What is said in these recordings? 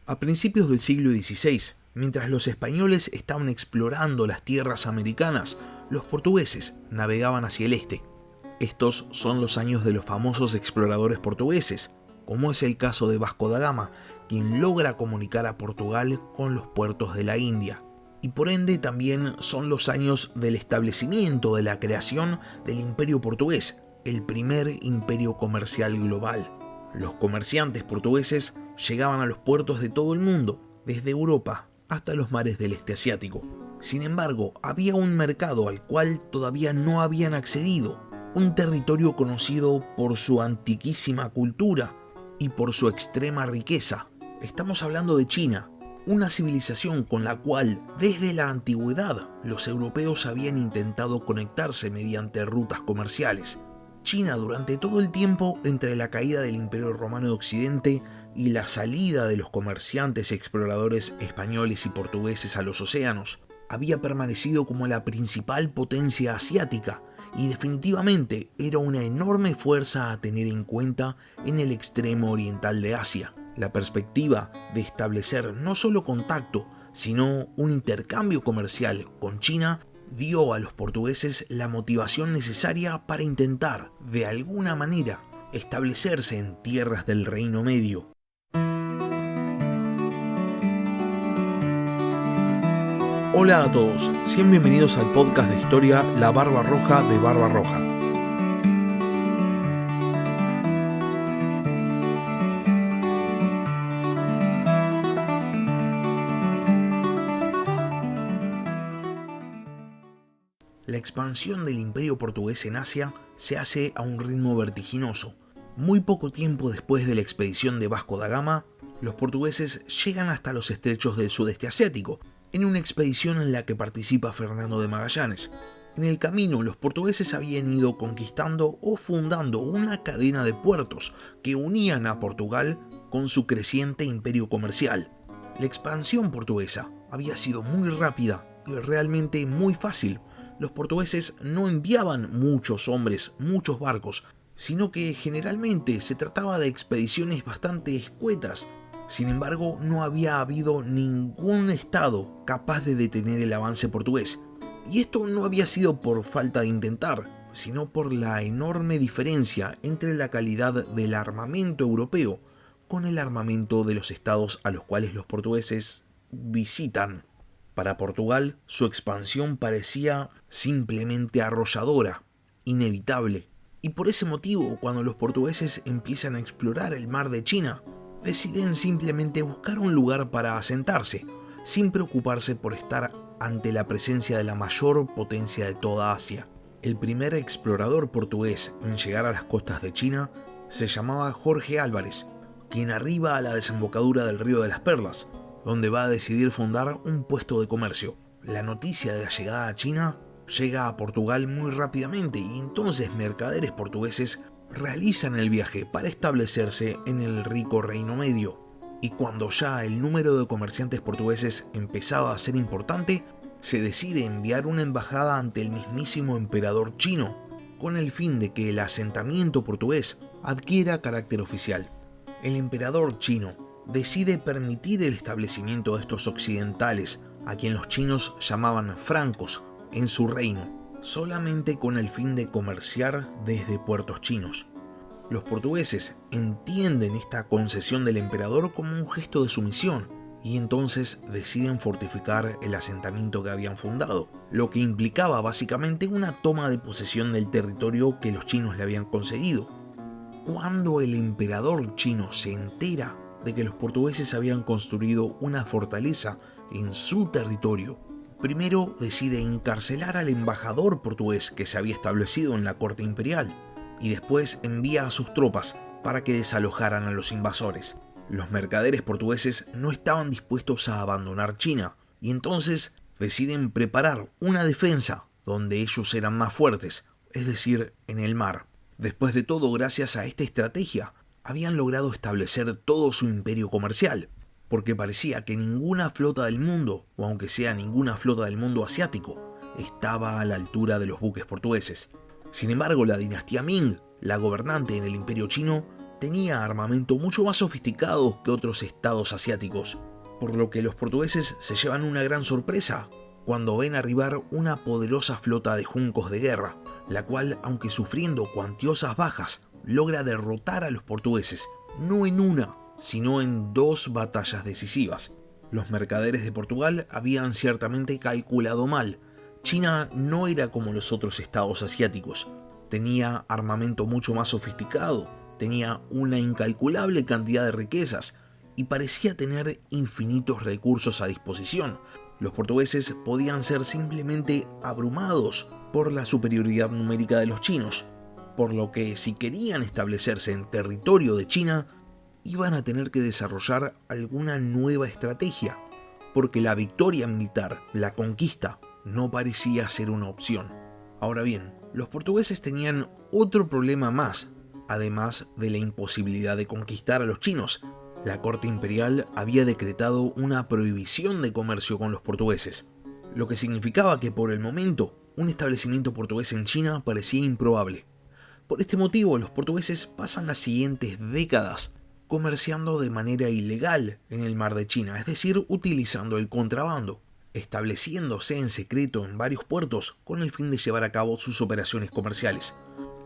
A principios del siglo XVI, mientras los españoles estaban explorando las tierras americanas, los portugueses navegaban hacia el este. Estos son los años de los famosos exploradores portugueses, como es el caso de Vasco da Gama, quien logra comunicar a Portugal con los puertos de la India. Y por ende también son los años del establecimiento de la creación del Imperio Portugués, el primer imperio comercial global. Los comerciantes portugueses llegaban a los puertos de todo el mundo, desde Europa hasta los mares del este asiático. Sin embargo, había un mercado al cual todavía no habían accedido, un territorio conocido por su antiquísima cultura y por su extrema riqueza. Estamos hablando de China, una civilización con la cual desde la antigüedad los europeos habían intentado conectarse mediante rutas comerciales. China, durante todo el tiempo entre la caída del Imperio Romano de Occidente y la salida de los comerciantes y exploradores españoles y portugueses a los océanos, había permanecido como la principal potencia asiática y definitivamente era una enorme fuerza a tener en cuenta en el extremo oriental de Asia. La perspectiva de establecer no solo contacto, sino un intercambio comercial con China dio a los portugueses la motivación necesaria para intentar, de alguna manera, establecerse en tierras del Reino Medio. Hola a todos, sean bienvenidos al podcast de historia La Barba Roja de Barba Roja. La expansión del Imperio Portugués en Asia se hace a un ritmo vertiginoso. Muy poco tiempo después de la expedición de Vasco da Gama, los portugueses llegan hasta los estrechos del sudeste asiático, en una expedición en la que participa Fernando de Magallanes. En el camino, los portugueses habían ido conquistando o fundando una cadena de puertos que unían a Portugal con su creciente imperio comercial. La expansión portuguesa había sido muy rápida y realmente muy fácil. Los portugueses no enviaban muchos hombres, muchos barcos, sino que generalmente se trataba de expediciones bastante escuetas. Sin embargo, no había habido ningún estado capaz de detener el avance portugués. Y esto no había sido por falta de intentar, sino por la enorme diferencia entre la calidad del armamento europeo con el armamento de los estados a los cuales los portugueses visitan. Para Portugal, su expansión parecía simplemente arrolladora, inevitable. Y por ese motivo, cuando los portugueses empiezan a explorar el mar de China, deciden simplemente buscar un lugar para asentarse, sin preocuparse por estar ante la presencia de la mayor potencia de toda Asia. El primer explorador portugués en llegar a las costas de China se llamaba Jorge Álvares, quien arriba a la desembocadura del Río de las Perlas, donde va a decidir fundar un puesto de comercio. La noticia de la llegada a China llega a Portugal muy rápidamente y entonces mercaderes portugueses realizan el viaje para establecerse en el rico Reino Medio. Y cuando ya el número de comerciantes portugueses empezaba a ser importante, se decide enviar una embajada ante el mismísimo emperador chino, con el fin de que el asentamiento portugués adquiera carácter oficial. El emperador chino decide permitir el establecimiento de estos occidentales, a quien los chinos llamaban francos, en su reino, solamente con el fin de comerciar desde puertos chinos. Los portugueses entienden esta concesión del emperador como un gesto de sumisión y entonces deciden fortificar el asentamiento que habían fundado, lo que implicaba básicamente una toma de posesión del territorio que los chinos le habían concedido. Cuando el emperador chino se entera de que los portugueses habían construido una fortaleza en su territorio, primero decide encarcelar al embajador portugués que se había establecido en la corte imperial y después envía a sus tropas para que desalojaran a los invasores. Los mercaderes portugueses no estaban dispuestos a abandonar China y entonces deciden preparar una defensa donde ellos eran más fuertes, es decir, en el mar. Después de todo, gracias a esta estrategia, habían logrado establecer todo su imperio comercial, porque parecía que ninguna flota del mundo, o aunque sea ninguna flota del mundo asiático, estaba a la altura de los buques portugueses. Sin embargo, la dinastía Ming, la gobernante en el imperio chino, tenía armamento mucho más sofisticado que otros estados asiáticos, por lo que los portugueses se llevan una gran sorpresa cuando ven arribar una poderosa flota de juncos de guerra, la cual, aunque sufriendo cuantiosas bajas, logra derrotar a los portugueses, no en una, sino en 2 batallas decisivas. Los mercaderes de Portugal habían ciertamente calculado mal. China no era como los otros estados asiáticos. Tenía armamento mucho más sofisticado, tenía una incalculable cantidad de riquezas y parecía tener infinitos recursos a disposición. Los portugueses podían ser simplemente abrumados por la superioridad numérica de los chinos, por lo que si querían establecerse en territorio de China, iban a tener que desarrollar alguna nueva estrategia, porque la victoria militar, la conquista, no parecía ser una opción. Ahora bien, los portugueses tenían otro problema más, además de la imposibilidad de conquistar a los chinos. La corte imperial había decretado una prohibición de comercio con los portugueses, lo que significaba que por el momento un establecimiento portugués en China parecía improbable. Por este motivo, los portugueses pasan las siguientes décadas comerciando de manera ilegal en el mar de China, es decir, utilizando el contrabando, estableciéndose en secreto en varios puertos con el fin de llevar a cabo sus operaciones comerciales.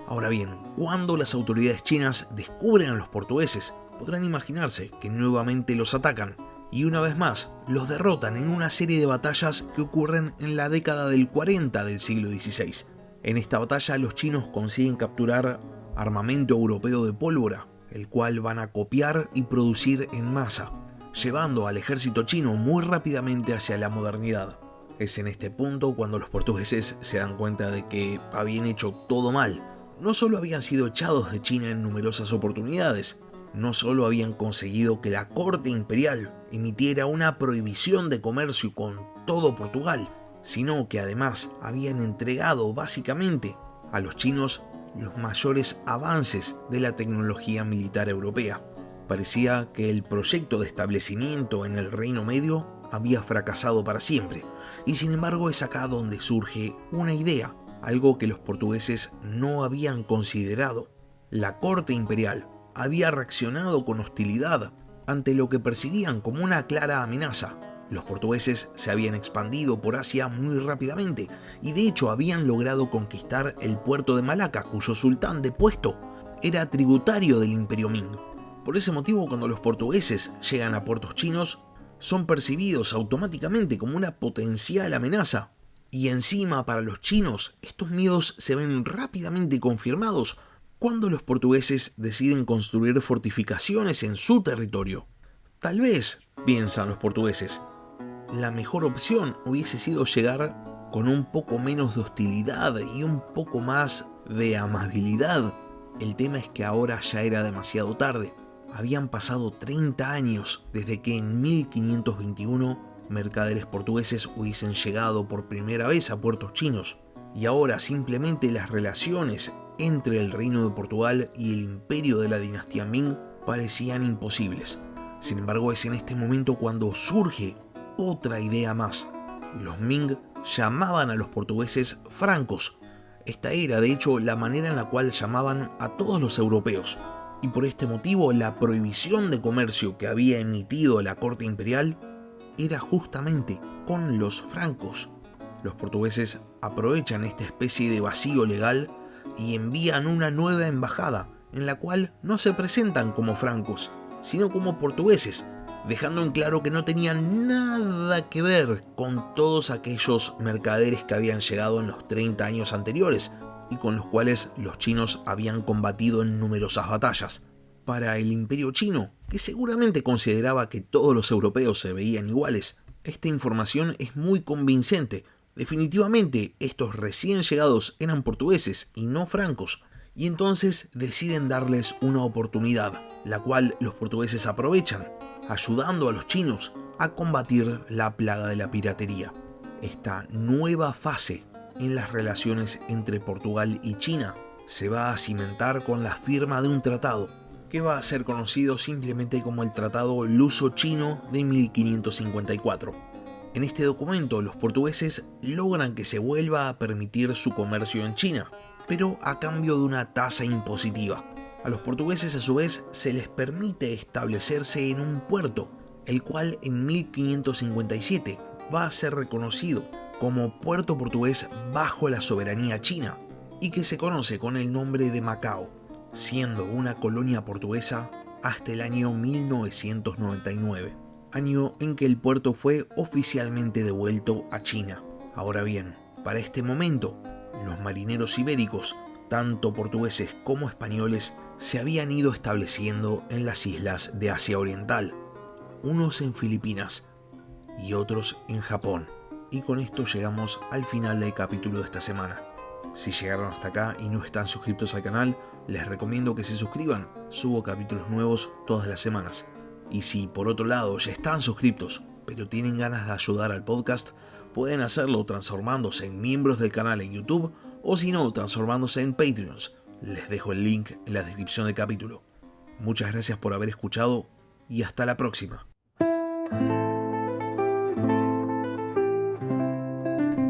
Ahora bien, cuando las autoridades chinas descubren a los portugueses, podrán imaginarse que nuevamente los atacan y una vez más los derrotan en una serie de batallas que ocurren en la década del 40 del siglo XVI. En esta batalla los chinos consiguen capturar armamento europeo de pólvora, el cual van a copiar y producir en masa, llevando al ejército chino muy rápidamente hacia la modernidad. Es en este punto cuando los portugueses se dan cuenta de que habían hecho todo mal. No solo habían sido echados de China en numerosas oportunidades, no solo habían conseguido que la corte imperial emitiera una prohibición de comercio con todo Portugal, sino que además habían entregado básicamente a los chinos los mayores avances de la tecnología militar europea. Parecía que el proyecto de establecimiento en el Reino Medio había fracasado para siempre, y sin embargo es acá donde surge una idea, algo que los portugueses no habían considerado. La corte imperial había reaccionado con hostilidad ante lo que percibían como una clara amenaza. Los portugueses se habían expandido por Asia muy rápidamente y de hecho habían logrado conquistar el puerto de Malaca, cuyo sultán depuesto era tributario del Imperio Ming. Por ese motivo, cuando los portugueses llegan a puertos chinos, son percibidos automáticamente como una potencial amenaza. Y encima, para los chinos, estos miedos se ven rápidamente confirmados cuando los portugueses deciden construir fortificaciones en su territorio. Tal vez, piensan los portugueses, la mejor opción hubiese sido llegar con un poco menos de hostilidad y un poco más de amabilidad. El tema es que ahora ya era demasiado tarde. Habían pasado 30 años desde que en 1521 mercaderes portugueses hubiesen llegado por primera vez a puertos chinos, y ahora simplemente las relaciones entre el Reino de Portugal y el imperio de la dinastía Ming parecían imposibles. Sin embargo, es en este momento cuando surge otra idea más. Los Ming llamaban a los portugueses francos. Esta era, de hecho, la manera en la cual llamaban a todos los europeos. Y por este motivo, la prohibición de comercio que había emitido la corte imperial era justamente con los francos. Los portugueses aprovechan esta especie de vacío legal y envían una nueva embajada, en la cual no se presentan como francos, sino como portugueses, dejando en claro que no tenían nada que ver con todos aquellos mercaderes que habían llegado en los 30 años anteriores y con los cuales los chinos habían combatido en numerosas batallas. Para el imperio chino, que seguramente consideraba que todos los europeos se veían iguales, esta información es muy convincente. Definitivamente estos recién llegados eran portugueses y no francos, y entonces deciden darles una oportunidad, la cual los portugueses aprovechan, ayudando a los chinos a combatir la plaga de la piratería. Esta nueva fase en las relaciones entre Portugal y China se va a cimentar con la firma de un tratado que va a ser conocido simplemente como el Tratado Luso-Chino de 1554. En este documento los portugueses logran que se vuelva a permitir su comercio en China, pero a cambio de una tasa impositiva. A los portugueses a su vez se les permite establecerse en un puerto, el cual en 1557 va a ser reconocido como puerto portugués bajo la soberanía china y que se conoce con el nombre de Macao, siendo una colonia portuguesa hasta el año 1999, año en que el puerto fue oficialmente devuelto a China. Ahora bien, para este momento, los marineros ibéricos, tanto portugueses como españoles, se habían ido estableciendo en las islas de Asia Oriental, unos en Filipinas y otros en Japón. Y con esto llegamos al final del capítulo de esta semana. Si llegaron hasta acá y no están suscritos al canal, les recomiendo que se suscriban. Subo capítulos nuevos todas las semanas. Y si por otro lado ya están suscritos, pero tienen ganas de ayudar al podcast, pueden hacerlo transformándose en miembros del canal en YouTube o si no, transformándose en Patreons. Les dejo el link en la descripción del capítulo. Muchas gracias por haber escuchado y hasta la próxima.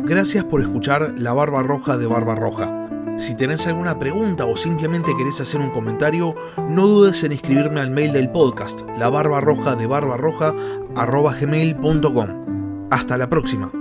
Gracias por escuchar La Barba Roja de Barba Roja. Si tenés alguna pregunta o simplemente querés hacer un comentario, no dudes en escribirme al mail del podcast, labarbarrojadebarbarroja@gmail.com. Hasta la próxima.